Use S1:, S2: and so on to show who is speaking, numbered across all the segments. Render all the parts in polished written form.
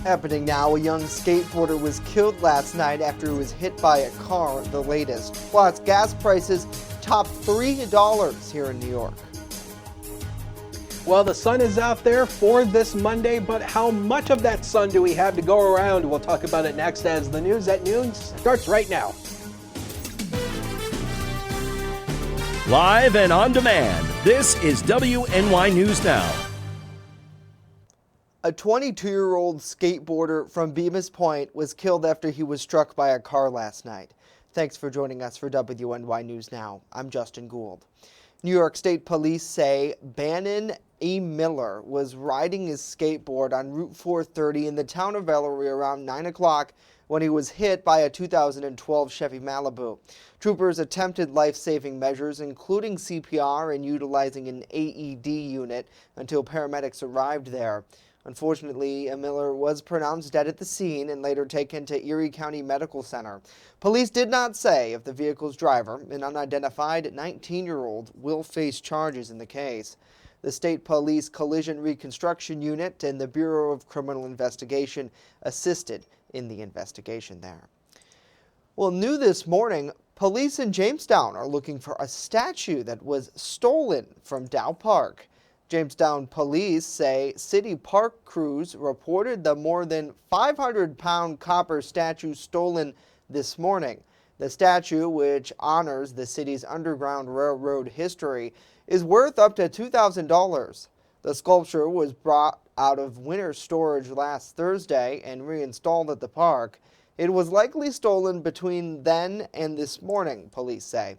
S1: Happening now, a young skateboarder was killed last night after he was hit by a car, the latest. Plus, gas prices top $3 here in New York.
S2: Well, the sun is out there for this Monday, but how much of that sun do we have to go around? We'll talk about it next as the news at noon starts right now.
S3: Live and on demand, this is WNY News Now.
S1: A 22-year-old skateboarder from Bemis Point was killed after he was struck by a car last night. Thanks for joining us for WNY News Now. I'm Justin Gould. New York State Police say Bannon E. Miller was riding his skateboard on Route 430 in the town of Ellery around 9 o'clock when he was hit by a 2012 Chevy Malibu. Troopers attempted life-saving measures, including CPR and utilizing an AED unit, until paramedics arrived there. Unfortunately, Miller was pronounced dead at the scene and later taken to Erie County Medical Center. Police did not say if the vehicle's driver, an unidentified 19-year-old, will face charges in the case. The State Police Collision Reconstruction Unit and the Bureau of Criminal Investigation assisted in the investigation there. Well, new this morning, police in Jamestown are looking for a statue that was stolen from Dow Park. Jamestown police say city park crews reported the more than 500-pound copper statue stolen this morning. The statue, which honors the city's Underground Railroad history, is worth up to $2,000. The sculpture was brought out of winter storage last Thursday and reinstalled at the park. It was likely stolen between then and this morning, police say.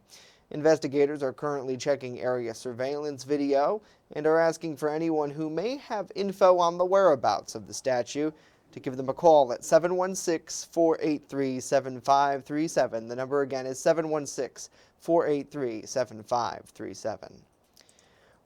S1: Investigators are currently checking area surveillance video and are asking for anyone who may have info on the whereabouts of the statue to give them a call at 716-483-7537. The number again is 716-483-7537.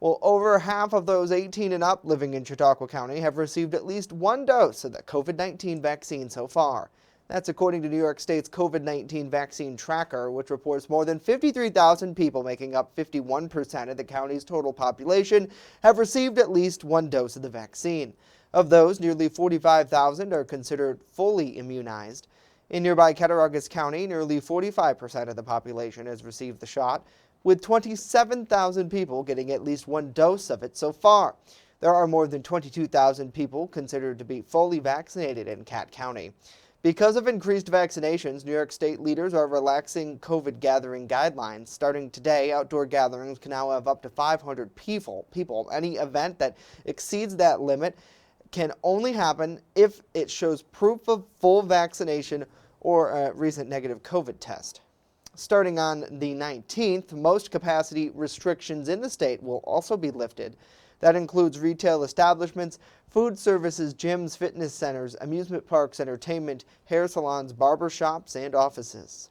S1: Well, over half of those 18 and up living in Chautauqua County have received at least one dose of the COVID-19 vaccine so far. That's according to New York State's COVID-19 vaccine tracker, which reports more than 53,000 people, making up 51% of the county's total population, have received at least one dose of the vaccine. Of those, nearly 45,000 are considered fully immunized. In nearby Cattaraugus County, nearly 45% of the population has received the shot, with 27,000 people getting at least one dose of it so far. There are more than 22,000 people considered to be fully vaccinated in Cat County. Because of increased vaccinations, New York State leaders are relaxing COVID gathering guidelines. Starting today, outdoor gatherings can now have up to 500 people. Any event that exceeds that limit can only happen if it shows proof of full vaccination or a recent negative COVID test. Starting on the 19th, most capacity restrictions in the state will also be lifted. That includes retail establishments, food services, gyms, fitness centers, amusement parks, entertainment, hair salons, barber shops, and offices.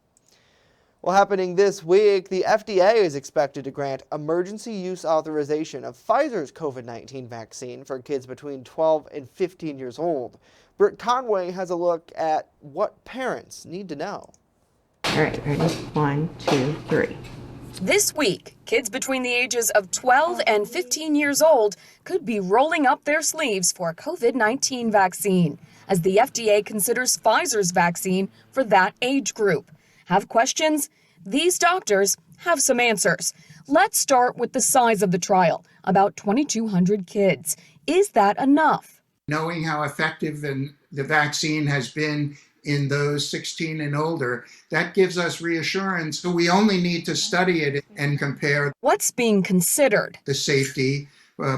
S1: Well, happening this week, the FDA is expected to grant emergency use authorization of Pfizer's COVID-19 vaccine for kids between 12 and 15 years old. Britt Conway has a look at what parents need to know.
S4: All right, ready? 1, 2, 3.
S5: This week, kids between the ages of 12 and 15 years old could be rolling up their sleeves for a COVID-19 vaccine, as the FDA considers Pfizer's vaccine for that age group. Have questions? These doctors have some answers. Let's start with the size of the trial, about 2,200 kids. Is that enough?
S6: Knowing how effective the vaccine has been in those 16 and older, that gives us reassurance. So we only need to study it and compare
S5: What's being considered?
S6: the safety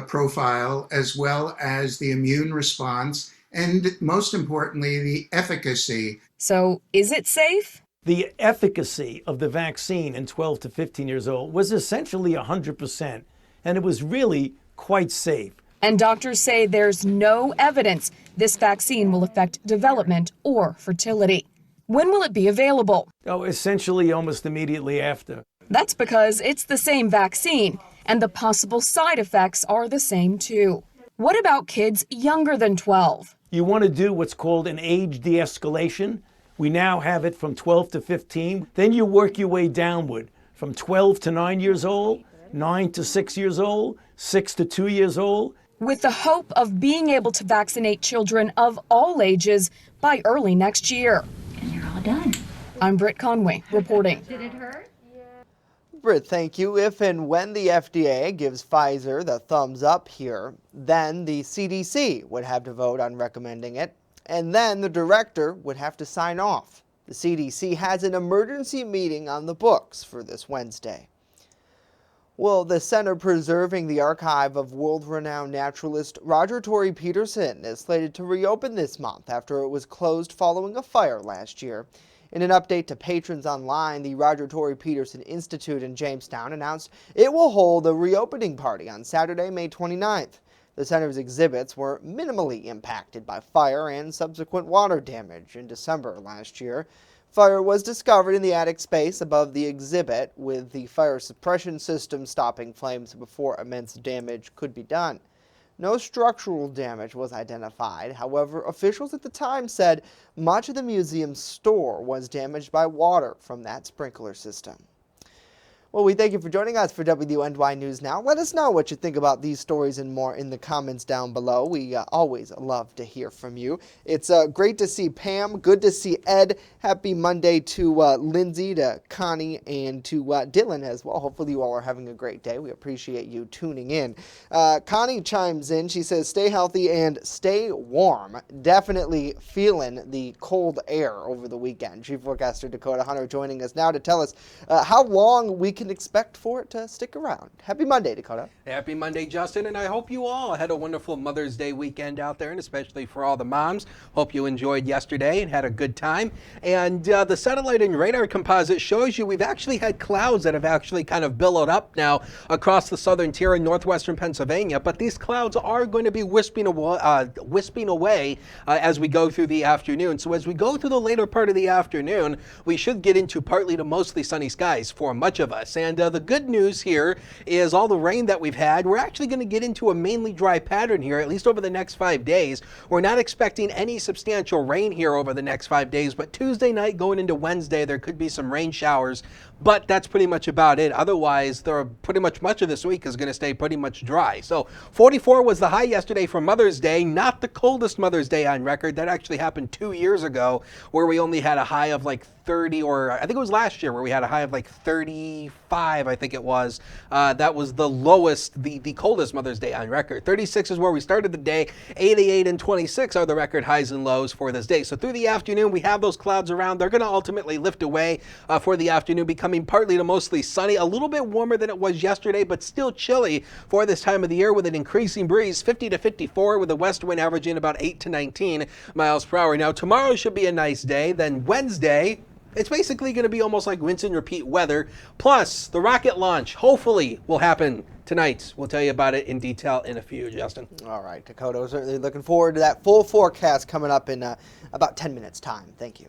S6: profile as well as the immune response and most importantly, the efficacy.
S5: So, is it safe?
S7: The efficacy of the vaccine in 12 to 15 years old was essentially 100%, and it was really quite safe.
S5: And doctors say there's no evidence this vaccine will affect development or fertility. When will it be available?
S7: Oh, essentially almost immediately after.
S5: That's because it's the same vaccine, and the possible side effects are the same too. What about kids younger than 12?
S7: You want to do what's called an age de-escalation. We now have it from 12 to 15. Then you work your way downward from 12 to 9 years old, 9 to 6 years old, 6 to 2 years old,
S5: with the hope of being able to vaccinate children of all ages by early next year.
S8: And you're all done.
S5: I'm Britt Conway reporting.
S8: Did it hurt?
S1: Britt, thank you. If and when the FDA gives Pfizer the thumbs up here, then the CDC would have to vote on recommending it, and then the director would have to sign off. The CDC has an emergency meeting on the books for this Wednesday. Well, the Center Preserving the Archive of world-renowned naturalist Roger Tory Peterson is slated to reopen this month after it was closed following a fire last year. In an update to patrons online, the Roger Tory Peterson Institute in Jamestown announced it will hold a reopening party on Saturday, May 29th. The center's exhibits were minimally impacted by fire and subsequent water damage in December last year. Fire was discovered in the attic space above the exhibit, with the fire suppression system stopping flames before immense damage could be done. No structural damage was identified. However, officials at the time said much of the museum's store was damaged by water from that sprinkler system. Well, we thank you for joining us for WNY News Now. Let us know what you think about these stories and more in the comments down below. We always love to hear from you. It's great to see Pam. Good to see Ed. Happy Monday to Lindsay, to Connie, and to Dylan as well. Hopefully you all are having a great day. We appreciate you tuning in. Connie chimes in. She says, stay healthy and stay warm. Definitely feeling the cold air over the weekend. Chief Forecaster Dakota Hunter joining us now to tell us how long we can expect for it to stick around. Happy Monday, Dakota.
S2: Happy Monday, Justin, and I hope you all had a wonderful Mother's Day weekend out there, and especially for all the moms. Hope you enjoyed yesterday and had a good time. And the satellite and radar composite shows you we've actually had clouds that have actually kind of billowed up now across the southern tier in northwestern Pennsylvania, but these clouds are going to be wisping away as we go through the afternoon. So as we go through the later part of the afternoon, we should get into partly to mostly sunny skies for much of us. And the good news here is all the rain that we've had, we're actually going to get into a mainly dry pattern here, at least over the next 5 days. We're not expecting any substantial rain here over the next 5 days, but Tuesday night going into Wednesday, there could be some rain showers, but that's pretty much about it. Otherwise, pretty much of this week is going to stay pretty much dry. So 44 was the high yesterday for Mother's Day, not the coldest Mother's Day on record. That actually happened 2 years ago, where we only had a high of like 30, or I think it was last year where we had a high of like 35, I think it was. That was the lowest, the coldest Mother's Day on record. 36 is where we started the day. 88 and 26 are the record highs and lows for this day. So through the afternoon, we have those clouds around. They're going to ultimately lift away for the afternoon, becoming partly to mostly sunny, a little bit warmer than it was yesterday, but still chilly for this time of the year with an increasing breeze, 50 to 54, with the west wind averaging about 8 to 19 miles per hour. Now, tomorrow should be a nice day. Then Wednesday, it's basically going to be almost like rinse and repeat weather. Plus, the rocket launch hopefully will happen tonight. We'll tell you about it in detail in a few, Justin.
S1: All right, Dakota, we're certainly looking forward to that full forecast coming up in about 10 minutes' time. Thank you.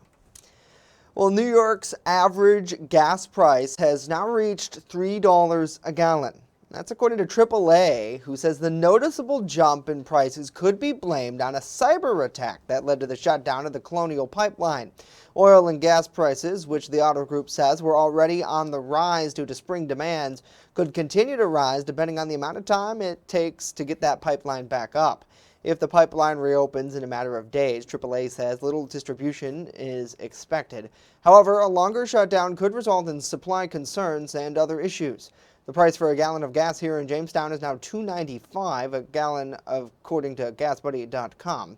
S1: Well, New York's average gas price has now reached $3 a gallon. That's according to AAA, who says the noticeable jump in prices could be blamed on a cyber attack that led to the shutdown of the Colonial Pipeline. Oil and gas prices, which the auto group says were already on the rise due to spring demands, could continue to rise depending on the amount of time it takes to get that pipeline back up. If the pipeline reopens in a matter of days, AAA says little distribution is expected. However, a longer shutdown could result in supply concerns and other issues. The price for a gallon of gas here in Jamestown is now $2.95 a gallon, according to GasBuddy.com.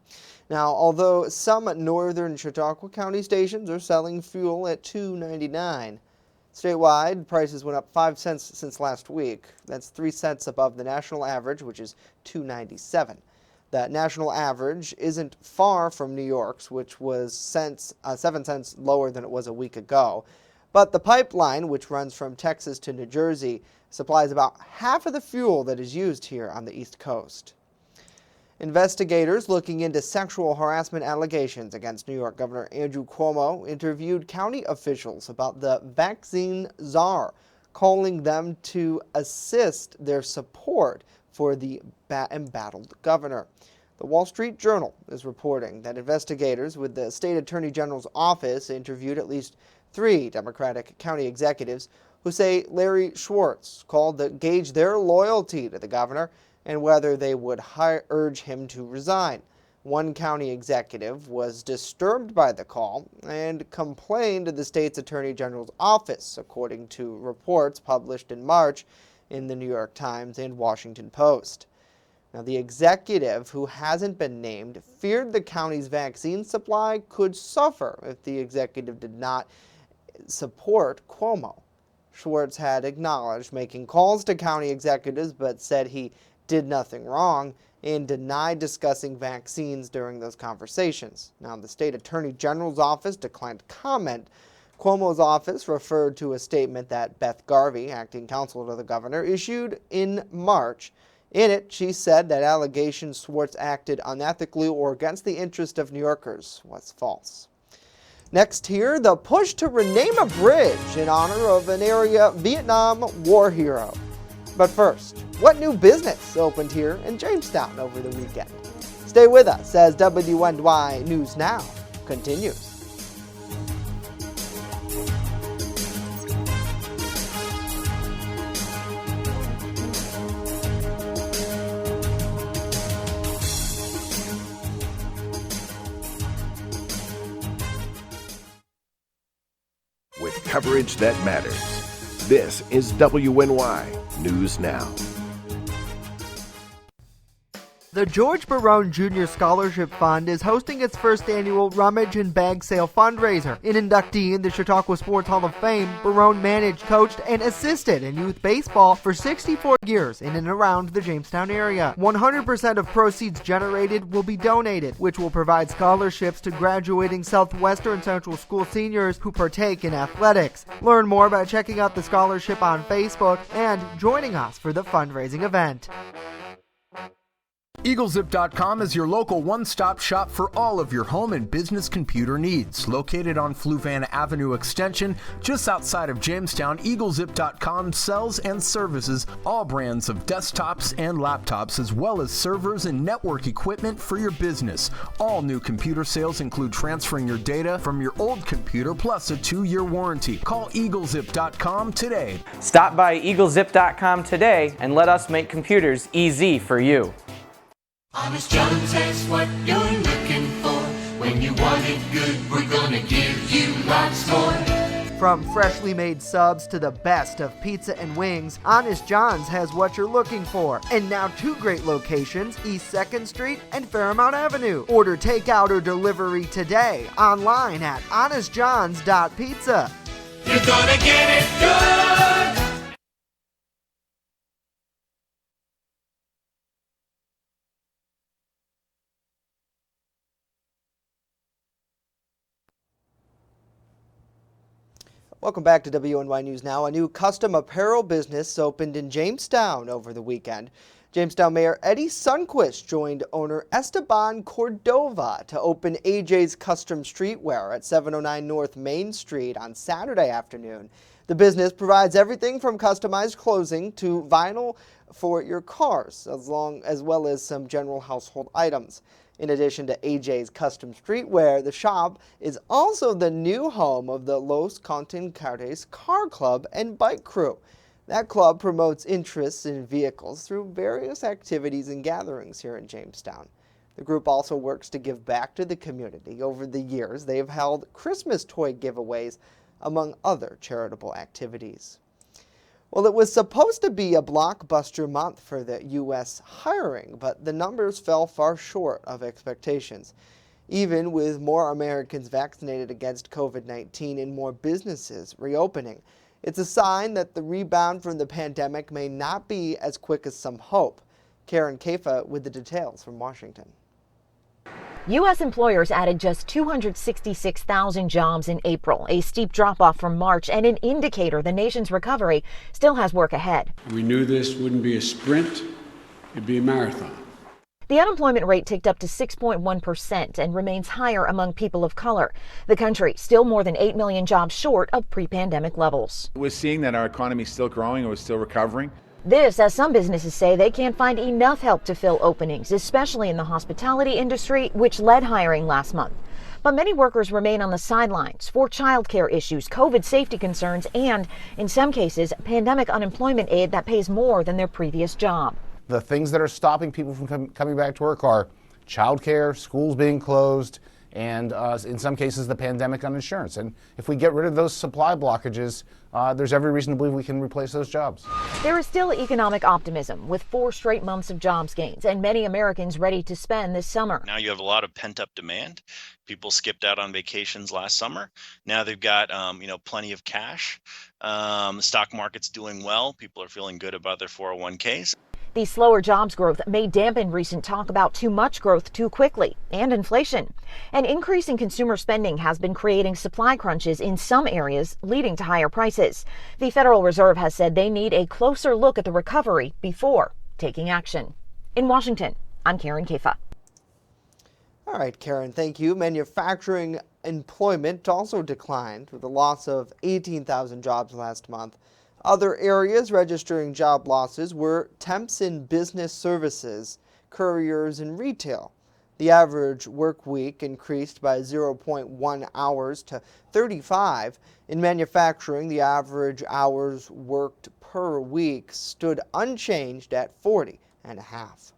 S1: Now, although some northern Chautauqua County stations are selling fuel at $2.99, statewide prices went up 5 cents since last week. That's 3 cents above the national average, which is $2.97. The national average isn't far from New York's, which was 7 cents lower than it was a week ago. But the pipeline, which runs from Texas to New Jersey, supplies about half of the fuel that is used here on the East Coast. Investigators looking into sexual harassment allegations against New York Governor Andrew Cuomo interviewed county officials about the vaccine czar, calling them to assist their support for the embattled governor. The Wall Street Journal is reporting that investigators with the state attorney general's office interviewed at least 3 Democratic county executives, who say Larry Schwartz called to gauge their loyalty to the governor and whether they would urge him to resign. One county executive was disturbed by the call and complained to the state's attorney general's office, according to reports published in March in the New York Times and Washington Post. Now, the executive, who hasn't been named, feared the county's vaccine supply could suffer if the executive did not support Cuomo. Schwartz had acknowledged making calls to county executives, but said he did nothing wrong and denied discussing vaccines during those conversations. Now, the state attorney general's office declined to comment. Cuomo's office referred to a statement that Beth Garvey, acting counsel to the governor, issued in March. In it, she said that allegations Schwartz acted unethically or against the interest of New Yorkers was false. Next here, the push to rename a bridge in honor of an area Vietnam War hero. But first, what new business opened here in Jamestown over the weekend? Stay with us as WNY News Now continues.
S8: With coverage that matters. This is WNY News Now.
S1: The George Barone Jr. Scholarship Fund is hosting its first annual Rummage and Bag Sale fundraiser. An inductee in the Chautauqua Sports Hall of Fame, Barone managed, coached, and assisted in youth baseball for 64 years in and around the Jamestown area. 100% of proceeds generated will be donated, which will provide scholarships to graduating Southwestern Central School seniors who partake in athletics. Learn more by checking out the scholarship on Facebook and joining us for the fundraising event.
S9: EagleZip.com is your local one-stop shop for all of your home and business computer needs. Located on Fluvan Avenue Extension, just outside of Jamestown, EagleZip.com sells and services all brands of desktops and laptops, as well as servers and network equipment for your business. All new computer sales include transferring your data from your old computer plus a 2-year warranty. Call EagleZip.com today.
S10: Stop by EagleZip.com today and let us make computers easy for you.
S11: Honest John's has what you're looking for. When you want it good, we're gonna give you lots more.
S1: From freshly made subs to the best of pizza and wings, Honest John's has what you're looking for. And now 2 great locations, East 2nd Street and Fairmount Avenue. Order takeout or delivery today online at honestjohns.pizza.
S11: You're gonna get it good!
S1: Welcome back to WNY News Now. A new custom apparel business opened in Jamestown over the weekend. Jamestown Mayor Eddie Sundquist joined owner Esteban Cordova to open AJ's Custom Streetwear at 709 North Main Street on Saturday afternoon. The business provides everything from customized clothing to vinyl for your cars, as well as some general household items. In addition to AJ's Custom Streetwear, the shop is also the new home of the Los Contencartes Car Club and Bike Crew. That club promotes interests in vehicles through various activities and gatherings here in Jamestown. The group also works to give back to the community. Over the years, they have held Christmas toy giveaways, among other charitable activities. Well, it was supposed to be a blockbuster month for the U.S. hiring, but the numbers fell far short of expectations. Even with more Americans vaccinated against COVID-19 and more businesses reopening, it's a sign that the rebound from the pandemic may not be as quick as some hope. Karen Kafa with the details from Washington.
S12: U.S. employers added just 266,000 jobs in April, a steep drop-off from March and an indicator the nation's recovery still has work ahead.
S13: We knew this wouldn't be a sprint, it'd be a marathon.
S12: The unemployment rate ticked up to 6.1% and remains higher among people of color. The country still more than 8 million jobs short of pre-pandemic levels.
S14: We're seeing that our economy is still growing and we're still recovering.
S12: This, as some businesses say they can't find enough help to fill openings, especially in the hospitality industry, which led hiring last month. But many workers remain on the sidelines for childcare issues, COVID safety concerns, and, in some cases, pandemic unemployment aid that pays more than their previous job.
S15: The things that are stopping people from coming back to work are childcare, schools being closed, and in some cases the pandemic uninsurance. And if we get rid of those supply blockages, there's every reason to believe we can replace those jobs.
S12: There is still economic optimism with 4 straight months of jobs gains and many Americans ready to spend this summer.
S16: Now you have a lot of pent-up demand. People skipped out on vacations last summer. Now they've got plenty of cash. The stock market's doing well. People are feeling good about their 401ks.
S12: The slower jobs growth may dampen recent talk about too much growth too quickly and inflation. An increase in consumer spending has been creating supply crunches in some areas, leading to higher prices. The Federal Reserve has said they need a closer look at the recovery before taking action. In Washington, I'm Karen Kefa.
S1: All right, Karen, thank you. Manufacturing employment also declined with a loss of 18,000 jobs last month. Other areas registering job losses were temps in business services, couriers, and retail. The average work week increased by 0.1 hours to 35. In manufacturing, the average hours worked per week stood unchanged at 40.5.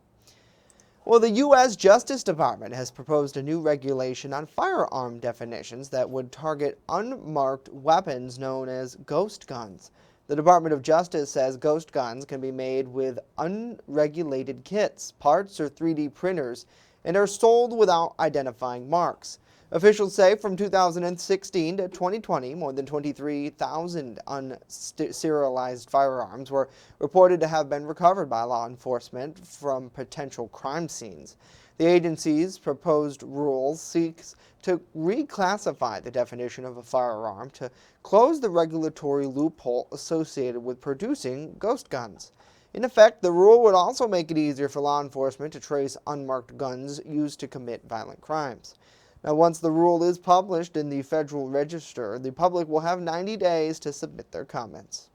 S1: Well, the U.S. Justice Department has proposed a new regulation on firearm definitions that would target unmarked weapons known as ghost guns. The Department of Justice says ghost guns can be made with unregulated kits, parts, or 3D printers, and are sold without identifying marks. Officials say from 2016 to 2020, more than 23,000 unserialized firearms were reported to have been recovered by law enforcement from potential crime scenes. The agency's proposed rule seeks to reclassify the definition of a firearm to close the regulatory loophole associated with producing ghost guns. In effect, the rule would also make it easier for law enforcement to trace unmarked guns used to commit violent crimes. Now, once the rule is published in the Federal Register, the public will have 90 days to submit their comments.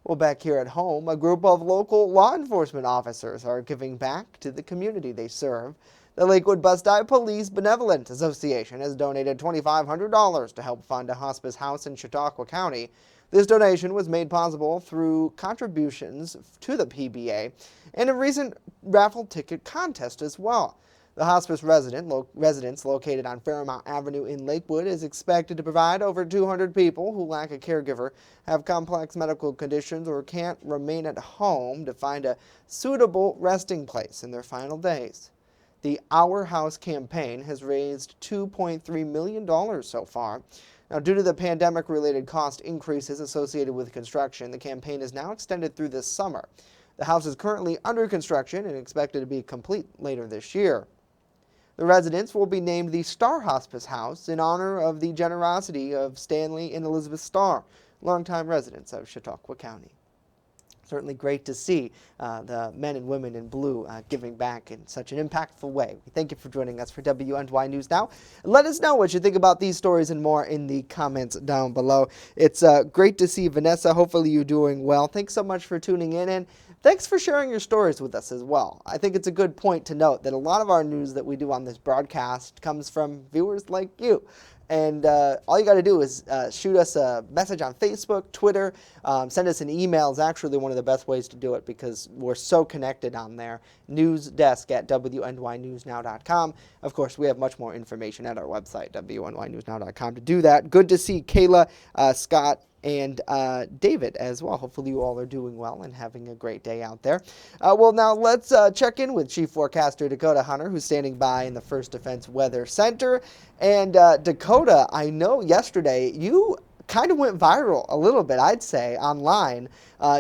S1: Well, back here at home, a group of local law enforcement officers are giving back to the community they serve. The Lakewood Bus-Dive Police Benevolent Association has donated $2,500 to help fund a hospice house in Chautauqua County. This donation was made possible through contributions to the PBA and a recent raffle ticket contest as well. The hospice residence located on Fairmount Avenue in Lakewood is expected to provide over 200 people who lack a caregiver, have complex medical conditions, or can't remain at home to find a suitable resting place in their final days. The Our House campaign has raised $2.3 million so far. Now, due to the pandemic-related cost increases associated with construction, the campaign is now extended through this summer. The house is currently under construction and expected to be complete later this year. The residence will be named the Starr Hospice House in honor of the generosity of Stanley and Elizabeth Starr, longtime residents of Chautauqua County. Certainly great to see the men and women in blue giving back in such an impactful way. We thank you for joining us for WNY News Now. Let us know what you think about these stories and more in the comments down below. It's great to see Vanessa. Hopefully you're doing well. Thanks so much for tuning in, and thanks for sharing your stories with us as well. I think it's a good point to note that a lot of our news that we do on this broadcast comes from viewers like you. And all you got to do is shoot us a message on Facebook, Twitter, send us an email is actually one of the best ways to do it because we're so connected on there. newsdesk@WNYNewsNow.com. Of course, we have much more information at our website, WNYNewsNow.com, to do that. Good to see Kayla, Scott, and David as well. Hopefully you all are doing well and having a great day out there. Well, now let's check in with Chief Forecaster Dakota Hunter, who's standing by in the First Defense Weather Center. And Dakota, I know yesterday you kind of went viral a little bit, I'd say, online.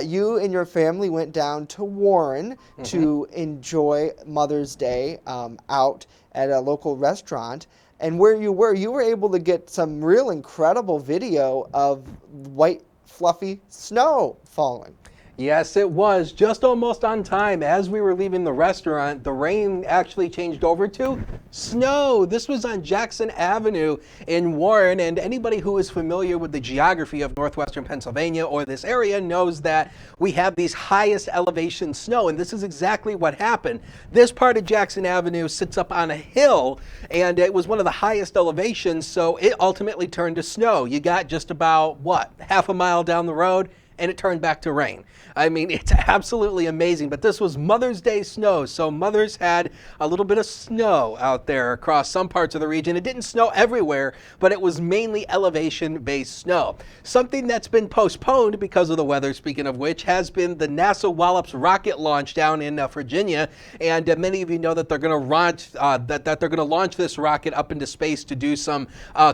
S1: You and your family went down to Warren to enjoy Mother's Day out at a local restaurant. And where you were able to get some real incredible video of white, fluffy snow falling.
S2: Yes, it was just almost on time. As we were leaving the restaurant, the rain actually changed over to snow. This was on Jackson Avenue in Warren, and anybody who is familiar with the geography of northwestern Pennsylvania or this area knows that we have these highest elevation snow, and this is exactly what happened. This part of Jackson Avenue sits up on a hill, and it was one of the highest elevations, so it ultimately turned to snow. You got just about, half a mile down the road, and it turned back to rain. I mean, it's absolutely amazing. But this was Mother's Day snow, so mothers had a little bit of snow out there across some parts of the region. It didn't snow everywhere, but it was mainly elevation-based snow. Something that's been postponed because of the weather, speaking of which, has been the NASA Wallops rocket launch down in Virginia. And many of you know that they're going to launch that they're going to launch this rocket up into space to do some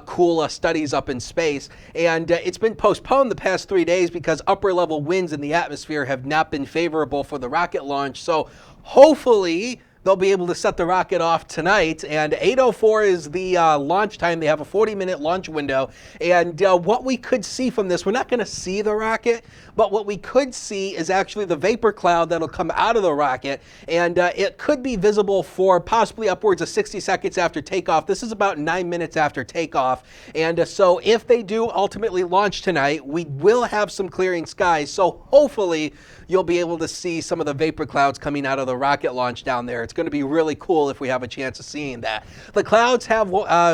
S2: cool studies up in space. And it's been postponed the past 3 days because upper level winds in the atmosphere have not been favorable for the rocket launch. So hopefully they'll be able to set the rocket off tonight, and 8:04 is the launch time. They have a 40-minute launch window, and what we could see from this, we're not going to see the rocket, but what we could see is actually the vapor cloud that'll come out of the rocket, and it could be visible for possibly upwards of 60 seconds after takeoff. This is about 9 minutes after takeoff, and so if they do ultimately launch tonight, we will have some clearing skies, so hopefully you'll be able to see some of the vapor clouds coming out of the rocket launch down there. It's going to be really cool if we have a chance of seeing that. The clouds have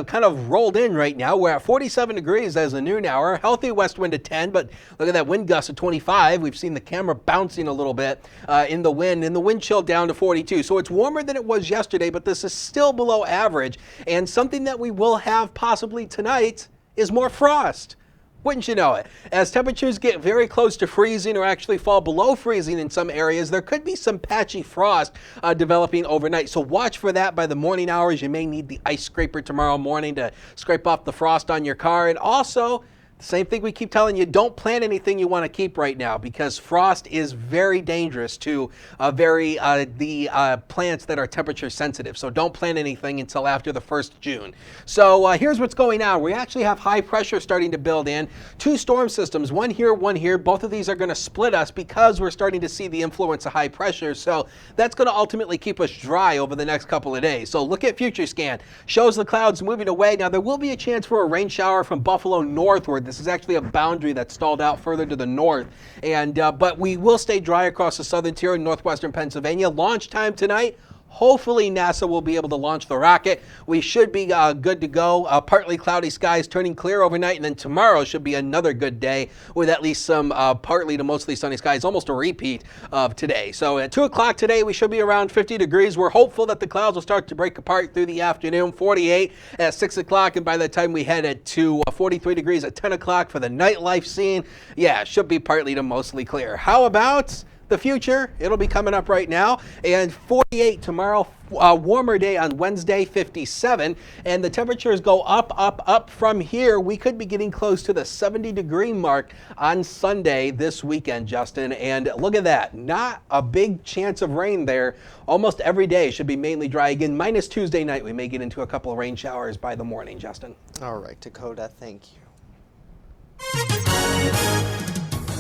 S2: kind of rolled in right now. We're at 47 degrees as a noon hour, healthy west wind at 10, but look at that wind gust of 25. We've seen the camera bouncing a little bit in the wind, and the wind chill down to 42. So it's warmer than it was yesterday, but this is still below average. And something that we will have possibly tonight is more frost. Wouldn't you know it? As temperatures get very close to freezing or actually fall below freezing in some areas, there could be some patchy frost developing overnight. So watch for that by the morning hours. You may need the ice scraper tomorrow morning to scrape off the frost on your car. And also, the same thing we keep telling you, don't plant anything you want to keep right now because frost is very dangerous to the plants that are temperature sensitive. So don't plant anything until after the 1st of June. So here's what's going on. We actually have high pressure starting to build in. 2 storm systems, one here, one here. Both of these are going to split us because we're starting to see the influence of high pressure. So that's going to ultimately keep us dry over the next couple of days. So look at Future Scan. Shows the clouds moving away. Now there will be a chance for a rain shower from Buffalo northward. This is actually a boundary that's stalled out further to the north, and but we will stay dry across the southern tier in northwestern Pennsylvania. Launch time tonight. Hopefully NASA will be able to launch the rocket. We should be good to go. Partly cloudy skies turning clear overnight, and then tomorrow should be another good day with at least some partly to mostly sunny skies, almost a repeat of today. So at 2 o'clock today, we should be around 50 degrees. We're hopeful that the clouds will start to break apart through the afternoon, 48 at 6 o'clock, and by the time we head to 43 degrees at 10 o'clock for the nightlife scene, yeah, should be partly to mostly clear. How about the future? It'll be coming up right now, and 48 tomorrow, warmer day on Wednesday, 57, and the temperatures go up from here. We could be getting close to the 70-degree mark on Sunday this weekend, Justin, and look at that. Not a big chance of rain there. Almost every day should be mainly dry again, minus Tuesday night. We may get into a couple of rain showers by the morning, Justin.
S1: All right, Dakota, thank you.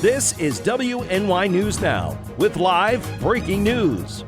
S3: This is WNY News Now with live breaking news.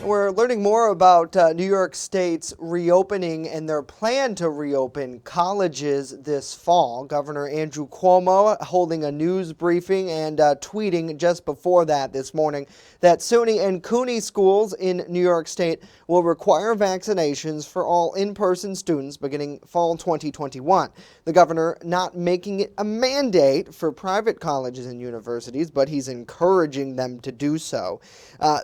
S1: We're learning more about New York State's reopening and their plan to reopen colleges this fall. Governor Andrew Cuomo holding a news briefing and tweeting just before that this morning that SUNY and CUNY schools in New York State will require vaccinations for all in-person students beginning fall 2021. The governor not making it a mandate for private colleges and universities, but he's encouraging them to do so.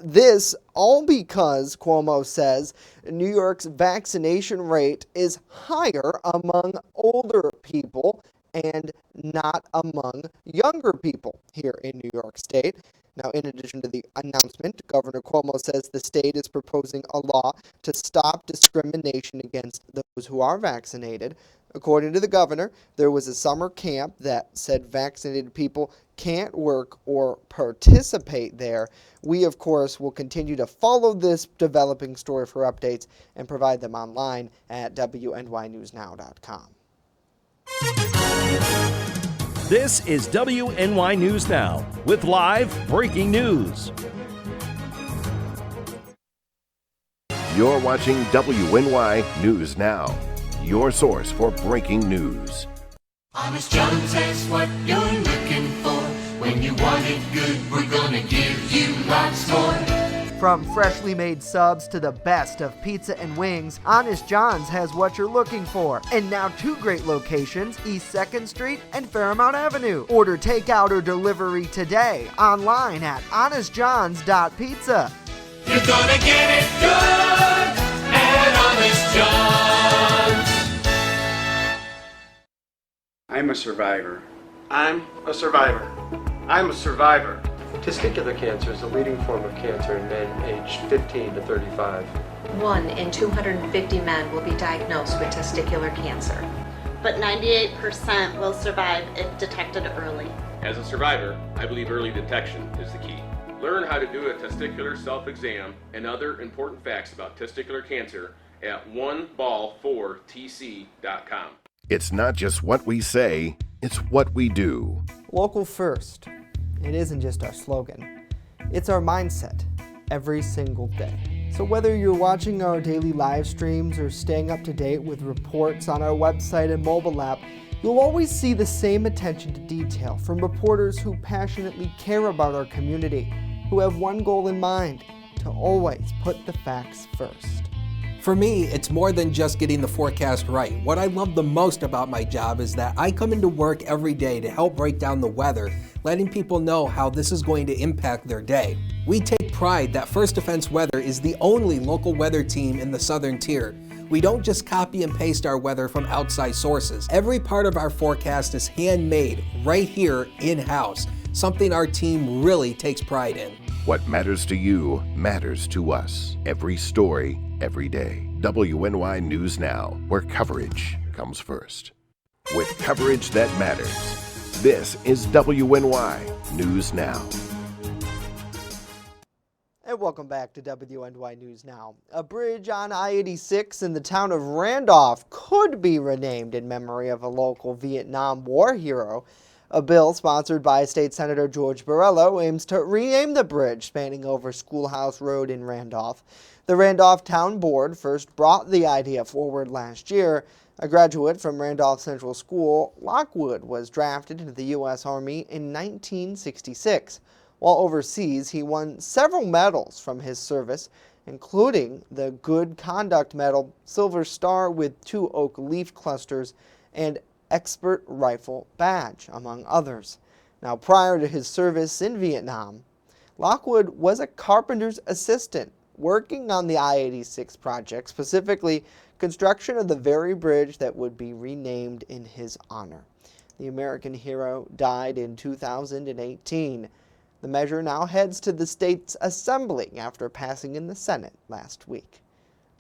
S1: This all because, Cuomo says, New York's vaccination rate is higher among older people and not among younger people here in New York State. Now, in addition to the announcement, Governor Cuomo says the state is proposing a law to stop discrimination against those who are vaccinated. According to the governor, there was a summer camp that said vaccinated people can't work or participate there. We, of course, will continue to follow this developing story for updates and provide them online at WNYNewsNow.com.
S3: This is WNY News Now with live breaking news.
S8: You're watching WNY News Now, your source for breaking news.
S11: Honest John says what you're looking for. When you want it good, we're gonna give you lots more.
S1: From freshly made subs to the best of pizza and wings, Honest John's has what you're looking for. And now 2 great locations, East 2nd Street and Fairmount Avenue. Order takeout or delivery today online at honestjohns.pizza.
S11: You're gonna get it good at Honest John's.
S17: I'm a survivor. I'm a survivor. I'm a survivor.
S18: Testicular cancer is the leading form of cancer in men aged 15 to 35.
S19: 1 in 250 men will be diagnosed with testicular cancer.
S20: But 98% will survive if detected early.
S21: As a survivor, I believe early detection is the key. Learn how to do a testicular self-exam and other important facts about testicular cancer at oneball4tc.com.
S8: It's not just what we say, it's what we do.
S1: Local first. It isn't just our slogan. It's our mindset every single day. So whether you're watching our daily live streams or staying up to date with reports on our website and mobile app, you'll always see the same attention to detail from reporters who passionately care about our community, who have one goal in mind: to always put the facts first.
S2: For me, it's more than just getting the forecast right. What I love the most about my job is that I come into work every day to help break down the weather, letting people know how this is going to impact their day. We take pride that First Defense Weather is the only local weather team in the Southern Tier. We don't just copy and paste our weather from outside sources. Every part of our forecast is handmade right here in-house, something our team really takes pride in.
S8: What matters to you matters to us. Every story, every day. WNY News Now, where coverage comes first. With coverage that matters, this is WNY News Now.
S1: And welcome back to WNY News Now. A bridge on I-86 in the town of Randolph could be renamed in memory of a local Vietnam War hero. A bill sponsored by State Senator George Borrello aims to rename the bridge spanning over Schoolhouse Road in Randolph. The Randolph Town Board first brought the idea forward last year. A graduate from Randolph Central School, Lockwood was drafted into the U.S. Army in 1966. While overseas, he won several medals from his service, including the Good Conduct Medal, Silver Star with 2 oak leaf clusters, and Expert Rifle Badge, among others. Now, prior to his service in Vietnam, Lockwood was a carpenter's assistant working on the I-86 project, specifically construction of the very bridge that would be renamed in his honor. The American hero died in 2018. The measure now heads to the state's assembly after passing in the Senate last week.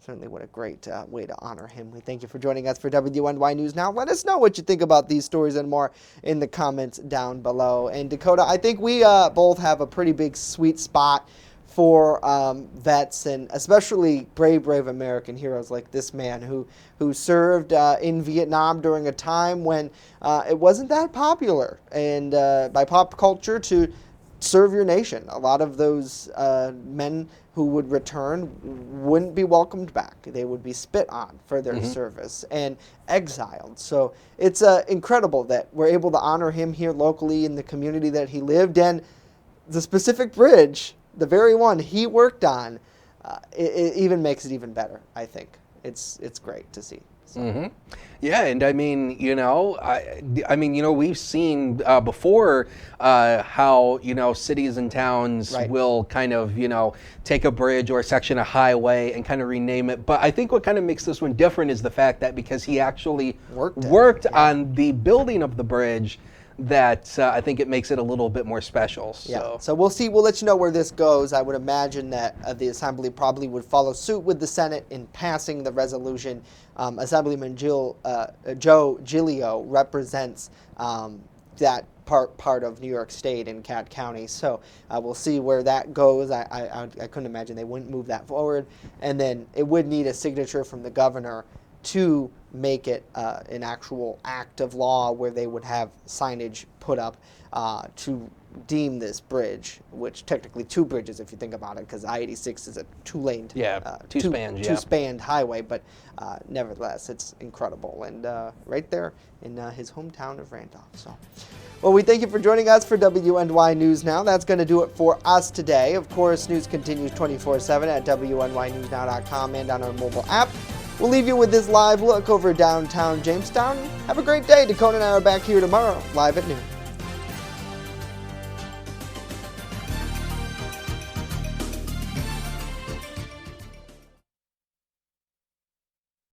S1: Certainly what a great way to honor him. We thank you for joining us for WNY News Now. Let us know what you think about these stories and more in the comments down below. And Dakota, I think we both have a pretty big sweet spot for vets, and especially brave American heroes like this man who served in Vietnam during a time when it wasn't that popular and by pop culture to serve your nation. A lot of those men who would return wouldn't be welcomed back. They would be spit on for their service and exiled. So it's incredible that we're able to honor him here locally in the community that he lived, and the specific bridge, the very one he worked on, it even makes it even better, I think. It's great to see. So.
S2: Yeah, and I mean, we've seen before how, cities and towns will kind of, take a bridge or a section of highway and kind of rename it. But I think what kind of makes this one different is the fact that because he actually worked on the building of the bridge, that I think it makes it a little bit more special.
S1: So we'll see. We'll let you know where this goes. I would imagine that the Assembly probably would follow suit with the Senate in passing the resolution. Assemblyman Joe Giglio represents that part of New York State in Cat County. So we'll see where that goes. I couldn't imagine they wouldn't move that forward. And then it would need a signature from the governor to make it an actual act of law where they would have signage put up to deem this bridge, which technically two bridges if you think about it, because I-86 is a two-lane, two-spanned highway, but nevertheless, it's incredible, and right there in his hometown of Randolph. So, well, we thank you for joining us for WNY News Now. That's going to do it for us today. Of course, news continues 24/7 at WNYNewsNow.com and on our mobile app. We'll leave you with this live look over downtown Jamestown. Have a great day. Dakota and I are back here tomorrow, live at noon.